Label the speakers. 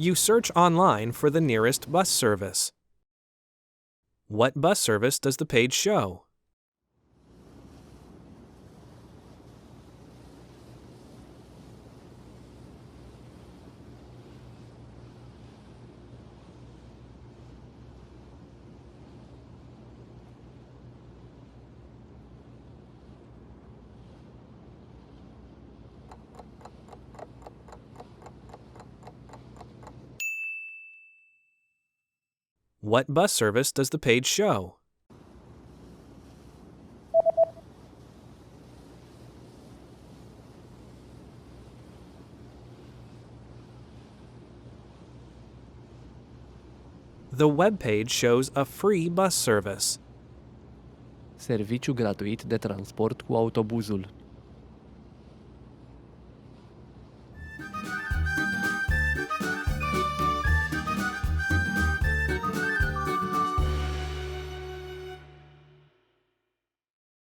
Speaker 1: You search online for the nearest bus service. What bus service does the page show? What bus service does the page show? The web page shows a free bus service.
Speaker 2: Serviciu gratuit de transport cu autobuzul.